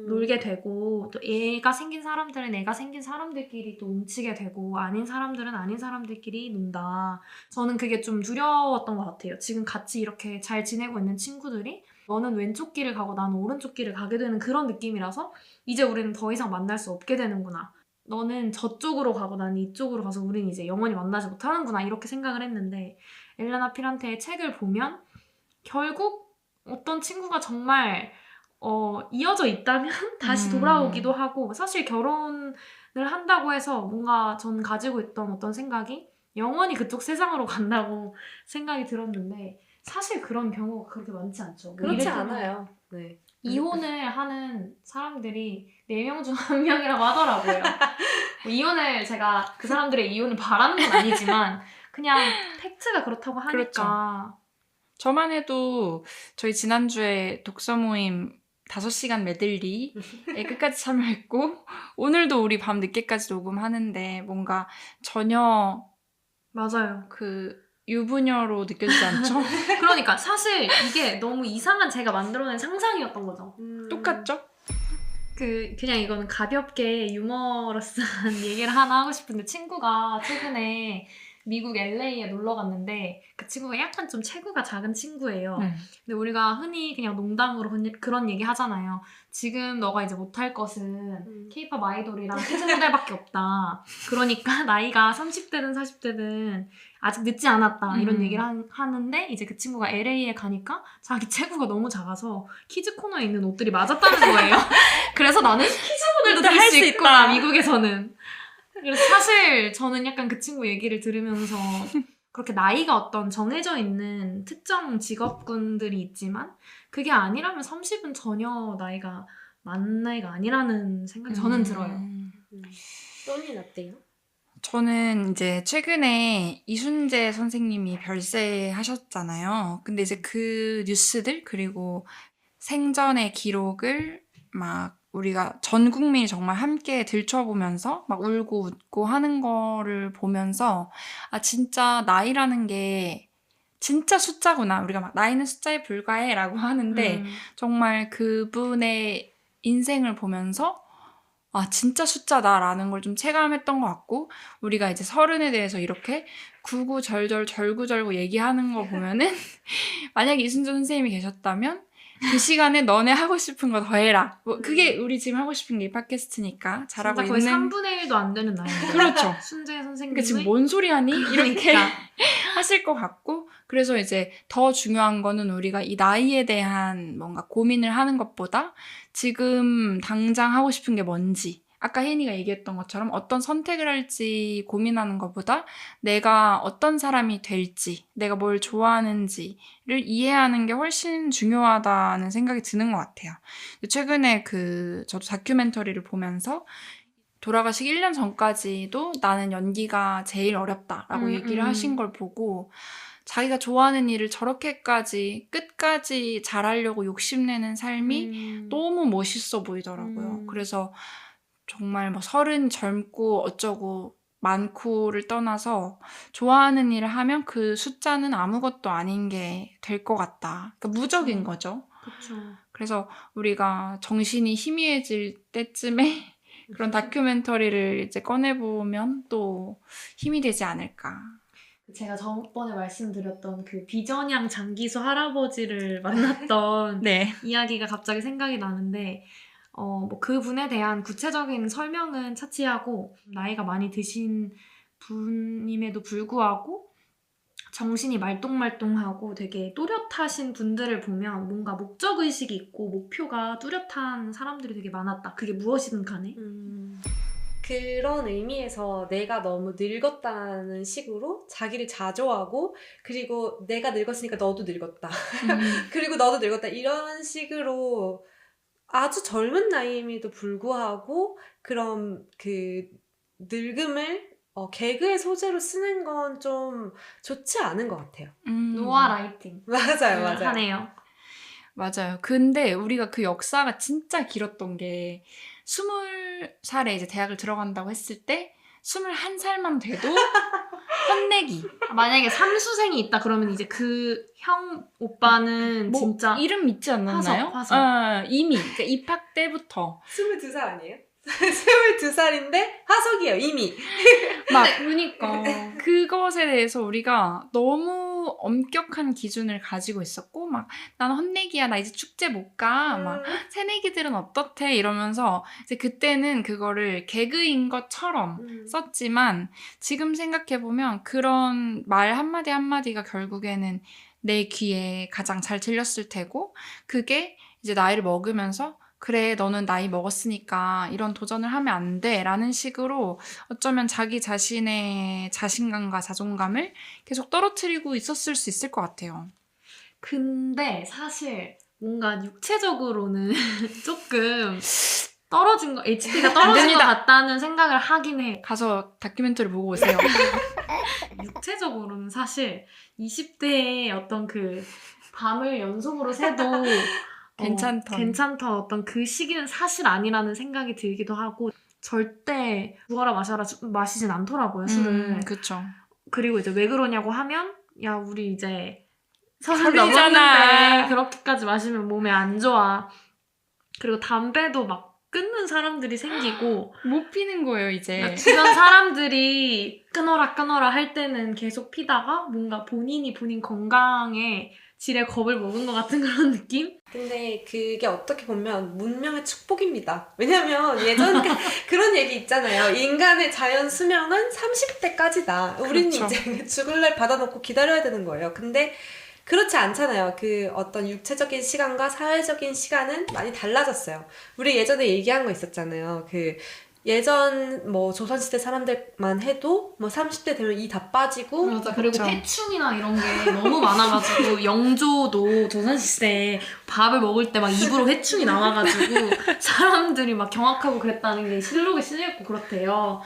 놀게 되고 또 애가 생긴 사람들은 애가 생긴 사람들끼리 또 뭉치게 되고 아닌 사람들은 아닌 사람들끼리 논다. 저는 그게 좀 두려웠던 것 같아요. 지금 같이 이렇게 잘 지내고 있는 친구들이 너는 왼쪽 길을 가고 나는 오른쪽 길을 가게 되는 그런 느낌이라서 이제 우리는 더 이상 만날 수 없게 되는구나. 너는 저쪽으로 가고 나는 이쪽으로 가서 우리는 이제 영원히 만나지 못하는구나 이렇게 생각을 했는데 엘레나 피란테의 책을 보면 결국 어떤 친구가 정말 이어져 있다면 다시 돌아오기도 하고 사실 결혼을 한다고 해서 뭔가 전 가지고 있던 어떤 생각이 영원히 그쪽 세상으로 간다고 생각이 들었는데 사실 그런 경우가 그렇게 많지 않죠. 뭐 그렇지 이를테면 않아요. 네. 이혼을 하는 사람들이 4명 중 1명이라고 하더라고요. 뭐 이혼을 제가 그 사람들의 이혼을 바라는 건 아니지만 그냥 팩트가 그렇다고 하니까 그렇죠. 저만 해도 저희 지난주에 독서 모임 5시간 메들리에 끝까지 참여했고 오늘도 우리 밤 늦게까지 녹음하는데 뭔가 전혀 맞아요. 그 유부녀로 느껴지지 않죠? 그러니까 사실 이게 너무 이상한 제가 만들어낸 상상이었던 거죠. 똑같죠? 그냥 이거는 가볍게 유머러스한 얘기를 하나 하고 싶은데 친구가 최근에 미국 LA에 놀러 갔는데 그 친구가 약간 좀 체구가 작은 친구예요. 근데 우리가 흔히 그냥 농담으로 그런 얘기 하잖아요. 지금 너가 이제 못할 것은 K-pop 아이돌이랑 퀴즈 모델밖에 없다. 그러니까 나이가 30대든 40대든 아직 늦지 않았다. 이런 얘기를 하는데 이제 그 친구가 LA에 가니까 자기 체구가 너무 작아서 키즈 코너에 있는 옷들이 맞았다는 거예요. 그래서 나는 키즈 모델도 될 수 있구나, 미국에서는. 그래서 사실 저는 약간 그 친구 얘기를 들으면서 그렇게 나이가 어떤 정해져 있는 특정 직업군들이 있지만 그게 아니라면 30은 전혀 나이가 많은 나이가 아니라는 생각이 저는 들어요. 또는 어때요? 저는 이제 최근에 이순재 선생님이 별세하셨잖아요. 근데 이제 그 뉴스들 그리고 생전의 기록을 막 우리가 전 국민이 정말 함께 들춰보면서 막 울고 웃고 하는 거를 보면서 아 진짜 나이라는 게 진짜 숫자구나. 우리가 막 나이는 숫자에 불과해 라고 하는데 정말 그분의 인생을 보면서 아 진짜 숫자다라는 걸 좀 체감했던 것 같고 우리가 이제 30에 대해서 이렇게 구구절절 절구절구 얘기하는 거 보면은 만약에 이순재 선생님이 계셨다면 그 시간에 너네 하고 싶은 거 더 해라. 뭐 그게 우리 지금 하고 싶은 게 이 팟캐스트니까 잘하고 진짜 거의 있는 3분의 1도 안 되는 나이예요. 그렇죠. 순재 선생님이 그 지금 뭔 소리 하니? 이렇게 그러니까. 하실 것 같고 그래서 이제 더 중요한 거는 우리가 이 나이에 대한 뭔가 고민을 하는 것보다 지금 당장 하고 싶은 게 뭔지 아까 혜인이가 얘기했던 것처럼 어떤 선택을 할지 고민하는 것보다 내가 어떤 사람이 될지 내가 뭘 좋아하는지를 이해하는 게 훨씬 중요하다는 생각이 드는 것 같아요. 최근에 저도 다큐멘터리를 보면서 돌아가시기 1년 전까지도 나는 연기가 제일 어렵다라고 얘기를 하신 걸 보고 자기가 좋아하는 일을 저렇게까지 끝까지 잘하려고 욕심내는 삶이 너무 멋있어 보이더라고요. 그래서 정말 뭐 30 젊고 어쩌고 많고를 떠나서 좋아하는 일을 하면 그 숫자는 아무것도 아닌 게 될 것 같다. 그러니까 무적인 거죠. 그렇죠. 그래서 우리가 정신이 희미해질 때쯤에 그런 다큐멘터리를 이제 꺼내보면 또 힘이 되지 않을까. 제가 저번에 말씀드렸던 그 비전향 장기수 할아버지를 만났던 네. 이야기가 갑자기 생각이 나는데 뭐 그분에 대한 구체적인 설명은 차치하고 나이가 많이 드신 분임에도 불구하고 정신이 말똥말똥하고 되게 또렷하신 분들을 보면 뭔가 목적의식이 있고 목표가 뚜렷한 사람들이 되게 많았다. 그게 무엇이든 간에. 그런 의미에서 내가 너무 늙었다는 식으로 자기를 자조하고 그리고 내가 늙었으니까 너도 늙었다. 그리고 너도 늙었다. 이런 식으로 아주 젊은 나이임에도 불구하고 그런 그 늙음을 개그의 소재로 쓰는 건 좀 좋지 않은 것 같아요. 노아 라이팅. 맞아요. 하네요. 맞아요. 근데 우리가 그 역사가 진짜 길었던 게 20살에 이제 대학을 들어간다고 했을 때 21살만 돼도 헛내기. 만약에 삼수생이 있다 그러면 이제 그 형 오빠는 뭐 진짜 이름 있지 않았나요? 화석. 이미 그러니까 입학 때부터 22살 아니에요? 22살인데 화석이에요, 이미. 막 그러니까 그것에 대해서 우리가 너무 엄격한 기준을 가지고 있었고 막 난 헛내기야 나 이제 축제 못 가 막 새내기들은 어떻대 이러면서 이제 그때는 그거를 개그인 것처럼 썼지만 지금 생각해보면 그런 말 한마디 한마디가 결국에는 내 귀에 가장 잘 들렸을 테고 그게 이제 나이를 먹으면서 그래 너는 나이 먹었으니까 이런 도전을 하면 안 돼 라는 식으로 어쩌면 자기 자신의 자신감과 자존감을 계속 떨어뜨리고 있었을 수 있을 것 같아요. 근데 사실 뭔가 육체적으로는 조금 떨어진 거 HP가 떨어진 것 됩니다. 같다는 생각을 하긴 해. 가서 다큐멘터리 보고 오세요. 육체적으로는 사실 20대의 어떤 그 밤을 연속으로 새도 괜찮다 어떤 그 시기는 사실 아니라는 생각이 들기도 하고 절대 죽어라 마셔라 마시진 않더라고요 술을. 그쵸. 그리고 이제 왜 그러냐고 하면 야 우리 이제 30 서른이잖아. 넘었는데 그렇게까지 마시면 몸에 안 좋아. 그리고 담배도 막 끊는 사람들이 생기고 못 피는 거예요 이제. 주변 사람들이 끊어라 할 때는 계속 피다가 뭔가 본인 건강에 질에 겁을 먹은 것 같은 그런 느낌? 근데 그게 어떻게 보면 문명의 축복입니다. 왜냐면 예전 그런 얘기 있잖아요. 인간의 자연 수명은 30대까지다. 우리는 그렇죠. 이제 죽을 날 받아놓고 기다려야 되는 거예요. 근데 그렇지 않잖아요. 그 어떤 육체적인 시간과 사회적인 시간은 많이 달라졌어요. 우리 예전에 얘기한 거 있었잖아요. 그 예전 뭐 조선시대 사람들만 해도 뭐 30대 되면 이 다 빠지고 맞아. 그리고 그쵸. 폐충이나 이런 게 너무 많아가지고 영조도 조선시대에 밥을 먹을 때 막 입으로 회충이 나와가지고 사람들이 막 경악하고 그랬다는 게 실록에 실려있고 그렇대요.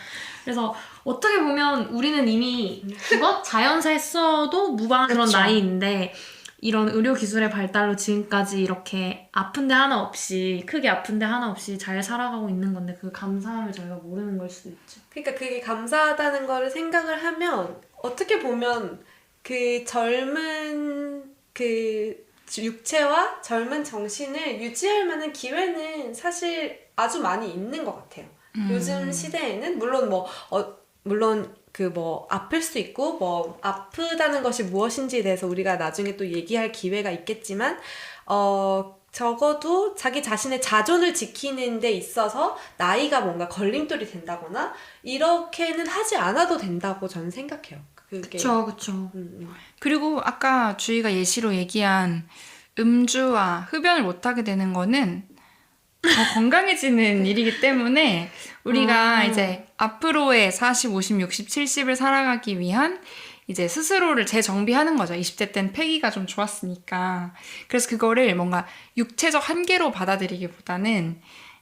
그래서 어떻게 보면 우리는 이미 그것 자연사했어도 무방한 그런 그쵸. 나이인데 이런 의료 기술의 발달로 지금까지 이렇게 아픈데 하나 없이 크게 아픈데 하나 없이 잘 살아가고 있는 건데 그 감사함을 저희가 모르는 걸 수도 있죠. 그러니까 그게 감사하다는 거를 생각을 하면 어떻게 보면 그 젊은 그 육체와 젊은 정신을 유지할 만한 기회는 사실 아주 많이 있는 것 같아요. 요즘 시대에는 물론 물론 그 뭐 아플 수 있고 뭐 아프다는 것이 무엇인지에 대해서 우리가 나중에 또 얘기할 기회가 있겠지만 적어도 자기 자신의 자존을 지키는 데 있어서 나이가 뭔가 걸림돌이 된다거나 이렇게는 하지 않아도 된다고 저는 생각해요. 그게 그쵸. 그리고 아까 주희가 예시로 얘기한 음주와 흡연을 못하게 되는 거는 더 건강해지는 일이기 때문에 우리가 이제 앞으로의 40, 50, 60, 70을 살아가기 위한 이제 스스로를 재정비하는 거죠. 20대 땐 패기가 좀 좋았으니까. 그래서 그거를 뭔가 육체적 한계로 받아들이기보다는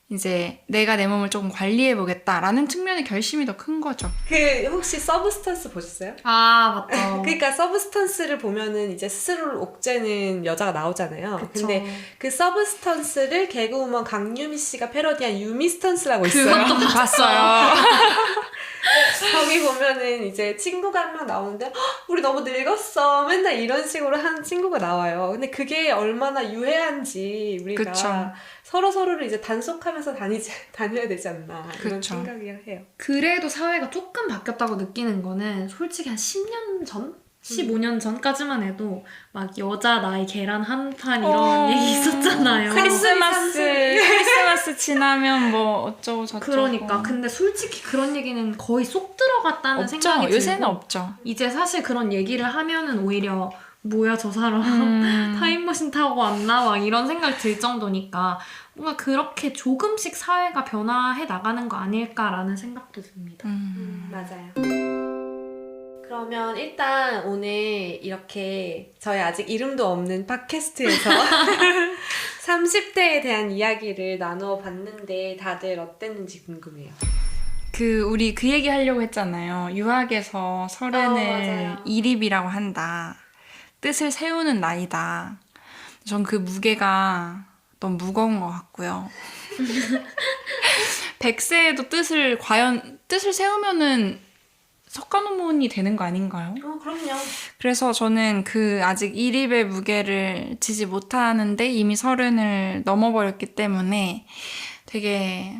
이제 내가 내 몸을 조금 관리해보겠다라는 측면의 결심이 더 큰 거죠. 그 혹시 서브스턴스 보셨어요? 아 맞다. 그러니까 서브스턴스를 보면은 이제 스스로를 옥죄는 여자가 나오잖아요. 그쵸. 근데 그 서브스턴스를 개그우먼 강유미 씨가 패러디한 유미스턴스라고 있어요. 그것도 봤어요. 거기 보면은 이제 친구가 한 명 나오는데 "헉, 우리 너무 늙었어. 맨날 이런 식으로 하는 친구가 나와요. 근데 그게 얼마나 유해한지 우리가 그쵸. 서로를 이제 단속하면서 다녀야 되지 않나 이런 그쵸. 생각이 해요. 그래도 사회가 조금 바뀌었다고 느끼는 거는 솔직히 한 10년 전? 15년 전까지만 해도 막 여자 나이 계란 한 판 이런 얘기 있었잖아요. 크리스마스 지나면 뭐 어쩌고 저쩌고. 그러니까 근데 솔직히 그런 얘기는 거의 쏙 들어갔다는 생각이 없죠. 들고 요새는 없죠. 이제 사실 그런 얘기를 하면은 오히려 뭐야 저 사람 타임머신 타고 왔나 막 이런 생각이 들 정도니까 뭔가 그렇게 조금씩 사회가 변화해 나가는 거 아닐까라는 생각도 듭니다. 맞아요. 그러면 일단 오늘 이렇게 저희 아직 이름도 없는 팟캐스트에서 30대에 대한 이야기를 나누어 봤는데 다들 어땠는지 궁금해요. 우리 그 얘기 하려고 했잖아요. 유학에서 서른을 맞아요. 이립이라고 한다. 뜻을 세우는 나이다. 전 그 무게가 너무 무거운 것 같고요. 100세에도 뜻을 세우면은 석가노문이 되는 거 아닌가요? 그럼요. 그래서 저는 아직 1입의 무게를 지지 못하는데 이미 30을 넘어버렸기 때문에 되게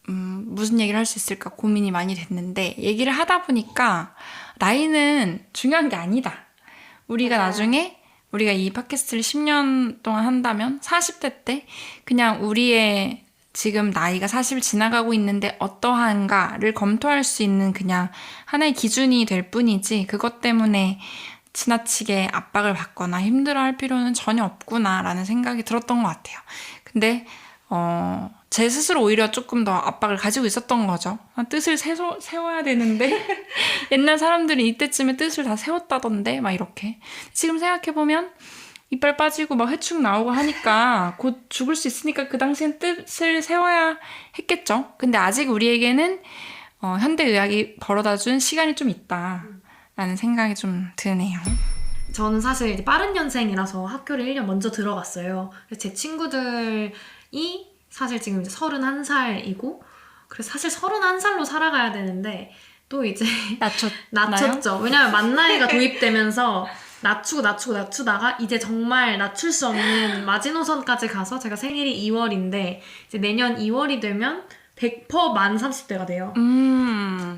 무슨 얘기를 할 수 있을까 고민이 많이 됐는데, 얘기를 하다 보니까 나이는 중요한 게 아니다. 우리가 나중에 우리가 이 팟캐스트를 10년 동안 한다면 40대 때 그냥 우리의 지금 나이가 40을 지나가고 있는데 어떠한가를 검토할 수 있는 그냥 하나의 기준이 될 뿐이지, 그것 때문에 지나치게 압박을 받거나 힘들어할 필요는 전혀 없구나라는 생각이 들었던 것 같아요. 근데 제 스스로 오히려 조금 더 압박을 가지고 있었던 거죠. 뜻을 세워야 되는데 옛날 사람들은 이때쯤에 뜻을 다 세웠다던데 막 이렇게. 지금 생각해보면 이빨 빠지고 막 회축 나오고 하니까 곧 죽을 수 있으니까 그 당시엔 뜻을 세워야 했겠죠. 근데 아직 우리에게는 현대의학이 벌어다준 시간이 좀 있다라는 생각이 좀 드네요. 저는 사실 이제 빠른 년생이라서 학교를 1년 먼저 들어갔어요. 그래서 제 친구들이 사실 지금 이제 31살이고, 그래서 사실 31살로 살아가야 되는데 또 이제 낮췄죠. 왜냐면 만 나이가 도입되면서 낮추다가 이제 정말 낮출 수 없는 마지노선까지 가서, 제가 생일이 2월인데 이제 내년 2월이 되면 100% 만 30대가 돼요.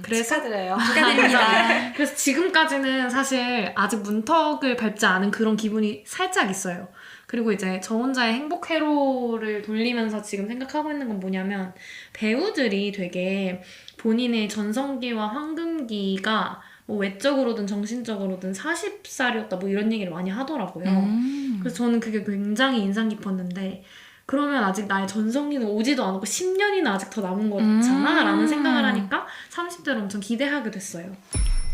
그래서 축하드려요. 축하드립니다. 그래서 지금까지는 사실 아직 문턱을 밟지 않은 그런 기분이 살짝 있어요. 그리고 이제 저 혼자의 행복 회로를 돌리면서 지금 생각하고 있는 건 뭐냐면, 배우들이 되게 본인의 전성기와 황금기가 뭐 외적으로든 정신적으로든 40살이었다 뭐 이런 얘기를 많이 하더라고요. 그래서 저는 그게 굉장히 인상 깊었는데, 그러면 아직 나의 전성기는 오지도 않았고 10년이나 아직 더 남은 거잖아 라는 생각을 하니까 30대를 엄청 기대하게 됐어요.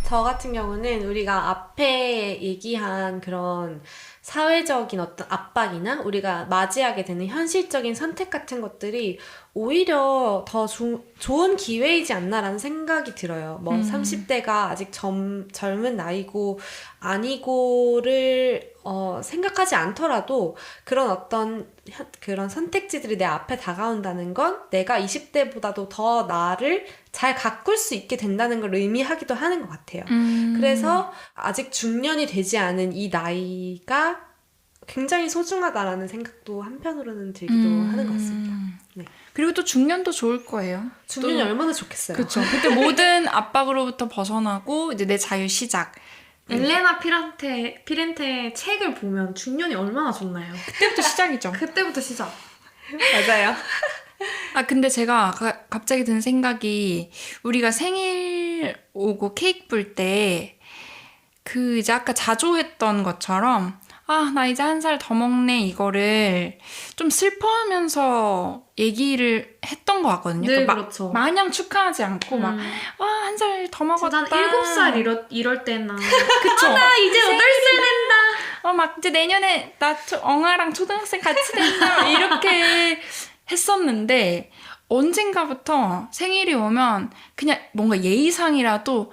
저 같은 경우는 우리가 앞에 얘기한 그런 사회적인 어떤 압박이나 우리가 맞이하게 되는 현실적인 선택 같은 것들이 오히려 더 좋은 기회이지 않나라는 생각이 들어요. 30대가 아직 젊은 나이고 아니고를 생각하지 않더라도 그런 어떤 그런 선택지들이 내 앞에 다가온다는 건 내가 20대보다도 더 나를 잘 가꿀 수 있게 된다는 걸 의미하기도 하는 것 같아요. 그래서 아직 중년이 되지 않은 이 나이가 굉장히 소중하다라는 생각도 한편으로는 들기도 하는 것 같습니다. 네. 그리고 또 중년도 좋을 거예요. 중년이 얼마나 좋겠어요. 그렇죠. 그때 모든 압박으로부터 벗어나고 이제 내 자유 시작. 엘레나 피렌테의 책을 보면 중년이 얼마나 좋나요? 그때부터 시작이죠. 그때부터 시작. 맞아요. 근데 제가 갑자기 든 생각이, 우리가 생일 오고 케이크 불 때 이제 아까 자조했던 것처럼 나 이제 1살 더 먹네 이거를 좀 슬퍼하면서 얘기를 했던 것 같거든요. 네, 그러니까 그렇죠. 마냥 축하하지 않고 막 1살 더 먹었다. 난 7살 이럴 때나 그쵸. 나 이제 8살 된다. 막 이제 내년에 나 엉아랑 초등학생 같이 된다 이렇게 했었는데, 언젠가부터 생일이 오면 그냥 뭔가 예의상이라도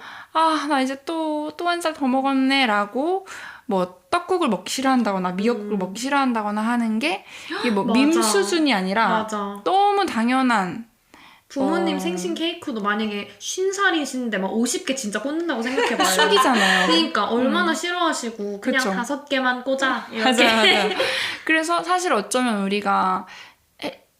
나 이제 또 1살 더 먹었네 라고, 뭐 떡국을 먹기 싫어한다거나 미역국을 먹기 싫어한다거나 하는 게 이게 뭐 밈 맞아. 수준이 아니라 맞아. 너무 당연한. 부모님 생신 케이크도 만약에 50살이신데 막 50개 진짜 꽂는다고 생각해봐요. 숙이잖아요. 그러니까 얼마나 싫어하시고 그냥 그쵸. 5개만 꽂아 이렇게. 맞아요. 그래서 사실 어쩌면 우리가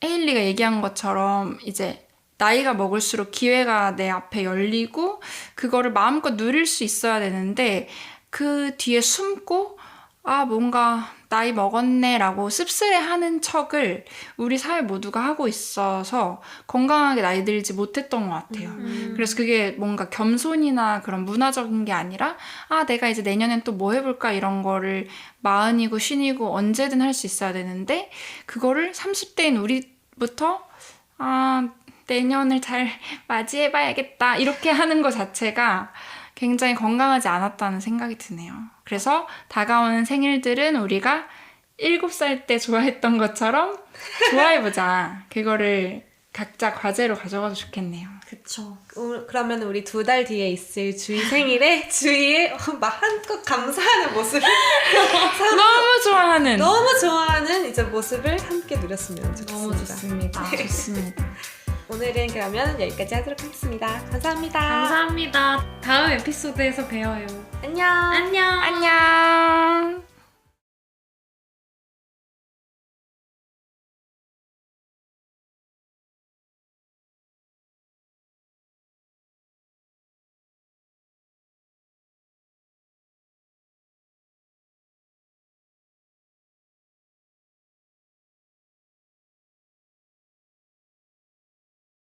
헤일리가 얘기한 것처럼 이제 나이가 먹을수록 기회가 내 앞에 열리고 그거를 마음껏 누릴 수 있어야 되는데, 그 뒤에 숨고 뭔가 나이 먹었네 라고 씁쓸해하는 척을 우리 사회 모두가 하고 있어서 건강하게 나이 들지 못했던 것 같아요. 그래서 그게 뭔가 겸손이나 그런 문화적인 게 아니라 내가 이제 내년엔 또 뭐 해볼까 이런 거를 40이고 50이고 언제든 할 수 있어야 되는데, 그거를 30대인 우리부터 내년을 잘 맞이해봐야겠다 이렇게 하는 것 자체가 굉장히 건강하지 않았다는 생각이 드네요. 그래서 다가오는 생일들은 우리가 7살 때 좋아했던 것처럼 좋아해보자. 그거를 각자 과제로 가져가도 좋겠네요. 그쵸. 그러면 우리 2달 뒤에 있을 주희 생일에 주희의 막 한껏 감사하는 모습을 너무 좋아하는 이제 모습을 함께 누렸으면 좋겠습니다. 너무 좋습니다. 좋습니다. 오늘은 그러면 여기까지 하도록 하겠습니다. 감사합니다. 감사합니다. 다음 에피소드에서 봬요. 안녕. 안녕. 안녕.